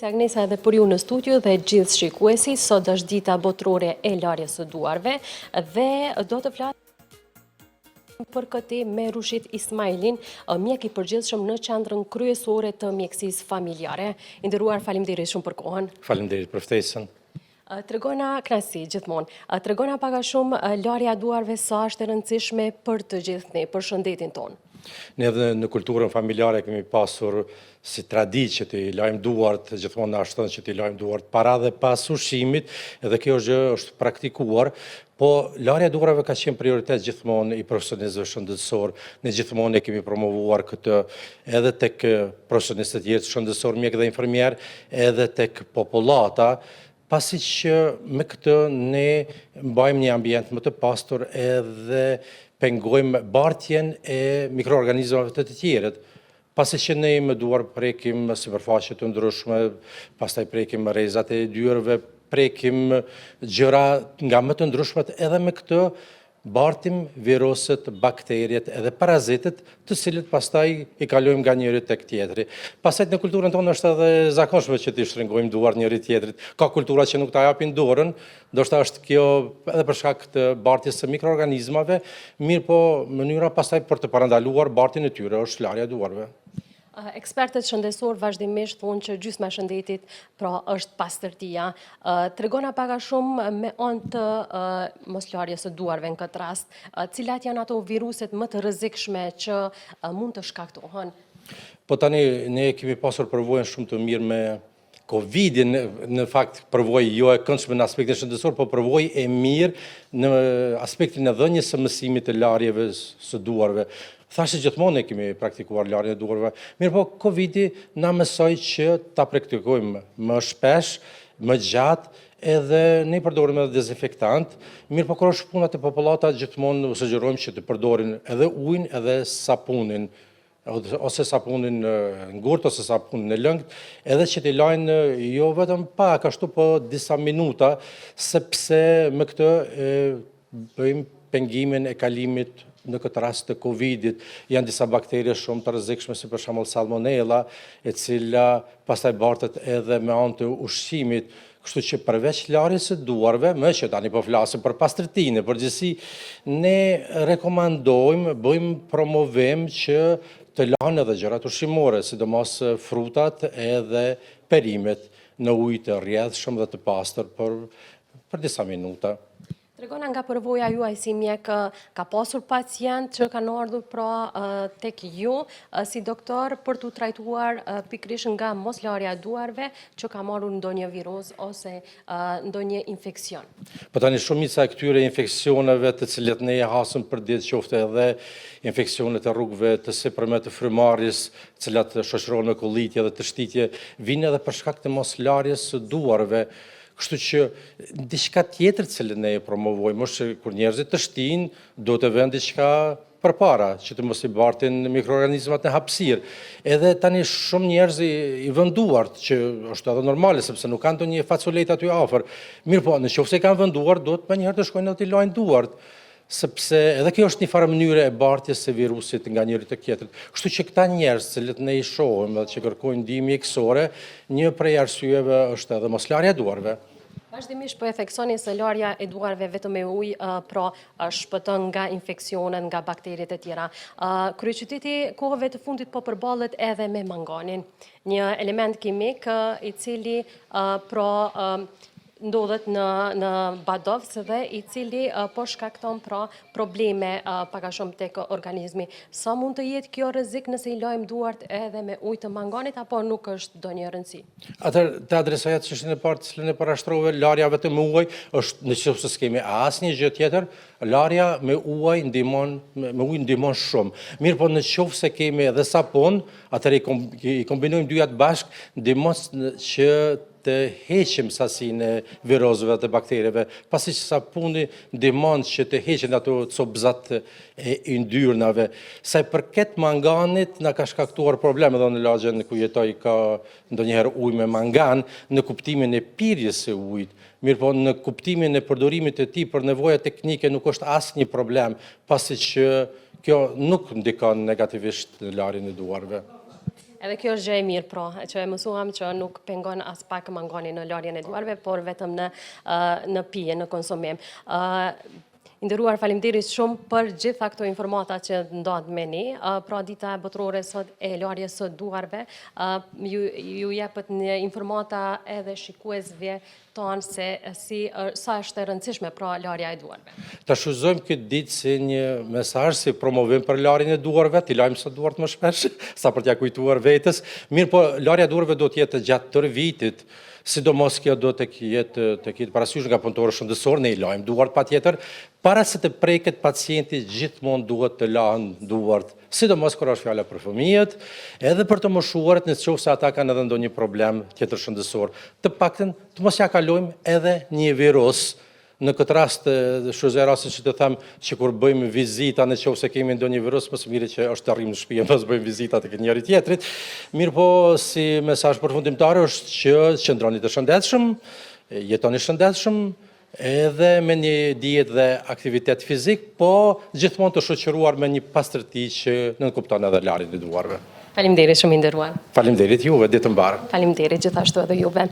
Agnesa edhe për ju në studio dhe gjithë shikuesi, sot është dita botërore e larjes së duarve dhe do të flasim për këtë me Rushit Ismailin, mjek i përgjithshëm në qendrën kryesore të mjekësisë familjare. I nderuar, faleminderit shumë për kohën. Faleminderit për ftesën. Tregona knasi gjithmonë. Tregona pak a shumë larja e duarve sa është e rëndësishme për të gjithë ne, për shëndetin tonë. Ne edhe në kulturën familjare kemi pasur si traditë që t'i lajmë duart, gjithmonë na shton që t'i lajmë duart para dhe pas ushqimit, edhe kjo është praktikuar, po larja e duarve ka qenë prioritet gjithmonë i profesionistëve shëndetësor. Ne gjithmonë e kemi promovuar këtë edhe tek profesionistët jetë shëndetësor, mjek dhe infermier, edhe tek popullata, pasi që me këtë ne mbajmë një ambient më të pastor edhe pengojmë bartjen e mikroorganizmave të tjerët. Pasi që ne me duar prekim sipërfaqe të ndryshme, pastaj prekim rrezat e dyerve, prekim gjëra nga më të ndryshmet, edhe me këtë bartim viruset, bakteriet edhe parazitet, të cilët pastaj i kalojmë nga njëri tek tjetri. Pastaj në kulturën tonë është edhe zakonshme që t'i shtrëngojmë duart njëri tjetrit. Ka kultura që nuk ta japin dorën, ndoshta është kjo edhe për shkak të bartjes së mikroorganizmave, mirë po mënyra pastaj për të parandaluar bartjen e tyre është larja e duarve. Ekspertët shëndetësor vazhdimisht thonë që gjysma e shëndetit pra është pastërtia. Tregona pak a shumë me anë të moslarjes së duarve në këtë rast, cilat janë ato viruset më të rrezikshme që mund të shkaktohen? Po tani ne kemi pasur përvojën shumë të mirë me Covidin, në fakt përvojë jo e këndshme në aspektin shëndetësor, po përvojë e mirë në aspektin e dhënies së mësimit të larjeve së duarve. Thashë gjithmonë ne kemi praktikuar larjen e duarve. Mirë po, Covidi na mësoi që ta praktikojmë më shpesh, më gjatë, edhe ne përdorim edhe dezinfektant. Mirë po, kur është puna te popullata, gjithmonë sugjerojmë që të përdorin edhe ujin edhe sapunin, ose sapunin ngurtë ose sapunin e lëngt, edhe që t'i lajnë jo vetëm pak ashtu, po disa minuta, sepse me këtë bëjmë pengimin e kalimit në këtë rast të Covidit. Janë disa bakterie shumë të rrezikshme, si për shembull salmonella, e cila pastaj bartet edhe me anë të ushqimit. Kështu që përveç larjes së duarve, më që tani po flasim për pastërtinë, përgjithësi ne rekomandojmë, bëjmë promovim që të lanë edhe gjërat ushqimore, sidomos frutat edhe perimet në ujë të rrjedhshëm dhe të pastër për disa minuta. Tregona nga përvoja juaj si mjek, ka pasur pacient që kanë ardhur pra tek ju si doktor për t'u trajtuar pikërisht nga moslarja e duarve që ka marrur ndonjë virus ose ndonjë infeksion. Po tani shumica e këtyre infeksioneve të cilat ne e hasëm për ditë, qoftë edhe infeksionet e rrugëve të sipërme të frymarrjes, të cilat shoqërohen me kollitje dhe të shtitje, vinë edhe për shkak të moslarjes së duarve. Kështu që diçka tjetër cilën ne e promovojmë është kur njerëzit të shtinë, do të vënë diçka përpara, që të mos i bartin mikroorganizmat në hapësirë. Edhe tani shumë njerëz i vënë duart, që është edhe normale, sepse nuk kanë ndonjë faculejt aty afër. Mirë po, nëse i kanë vënë duart, do të menjëherë të shkojnë dhe t'i lajnë duart, sepse edhe kjo është një farë mënyrë e bartjes së virusit nga njëri tek tjetri. Kështu që këta njerëz që ne i shohim dhe që kërkojnë ndihmë mjekësore, një prej arsyeve është edhe moslarja e duarve. Vazhdimisht po e theksoni se larja e duarve vetëm me ujë pra shpëton nga infeksionet, nga bakteriet e tjera. Kryeqyteti kohëve të fundit po përballet edhe me manganin, një element kimik i cili ndodhet në badovës dhe i cili po shkakton pra probleme pak a shumë tek organizmi. Sa mund të jetë kjo rrezik nëse i lajmë duart edhe me ujë të manganit, apo nuk është ndonjë rëndësi? Atëherë të adresoja çështjen e parë cilën e parashtrove, larja vetëm me ujë është nëse s'kemi asnjë gjë tjetër, larja me ujë ndihmon shumë. Mirë po nëse kemi edhe sapun, atëherë i kombinojmë dyjat bashkë, ndihmon që të heqim sasinë e virusëve të bakterieve, pasi që sapuni ndihmon që të heqin ato copëzat e yndyrnave. Sa i përket manganit, na ka shkaktuar probleme dhe në lagjen ku jetoj ka ndonjëherë ujë me mangan në kuptimin e pirjes së ujit. Mirë po në kuptimin e përdorimit të tij për nevoja teknike nuk është asnjë problem, pasi që kjo nuk ndikon negativisht në larjen e duarve. Edhe kjo është gjë e mirë, pra, që e mësuam që nuk pengon as pak mangani në larjen e duarve, por vetëm në pije, në konsumim. Nderuar, faleminderit shumë për gjitha këto informata që ndohet me ne. Pra dita botërore sot e larjes së duarve, ju jepet një informata edhe shikuesve tonë se sa është e rëndësishme pra larja e duarve. Ta shuzojmë këtë ditë si një mesazh si promovim për larjen e duarve, t'i lajmë sot duart më shpesh, sa për t'ja kujtuar vetes. Mirë, po larja e duarve do të jetë gjatë tërë vitit. Sidomos kjo do të ketë parasysh nga punëtorë shëndetësor, ne I lajmë duart patjetër, para se të preket pacienti gjithmonë duhet të lahen duart, sidomos kur është fjala për fëmijët, edhe për të moshuarit nëse ata kanë edhe ndonjë problem tjetër shëndetësor. Të paktën të mos ja kalojmë edhe një virus. Në këtë rast, shuzoj rastin që të them që kur bëjmë vizita nëse kemi ndonjë virus, më së miri që është të arrijmë në shtëpi, mos bëjmë vizita tek njëri tjetrit. Mirë po, si mesazh përfundimtar është që qëndroni të shëndetshëm, jetoni shëndetshëm, edhe me një diet dhe aktivitet fizik, po gjithmonë të shoqëruar me një pastërti që nënkupton edhe larjen e duarve. Faleminderit shumë I nderuar. Faleminderit juve, ditë të mbarë. Faleminderit gjithashtu edhe juve.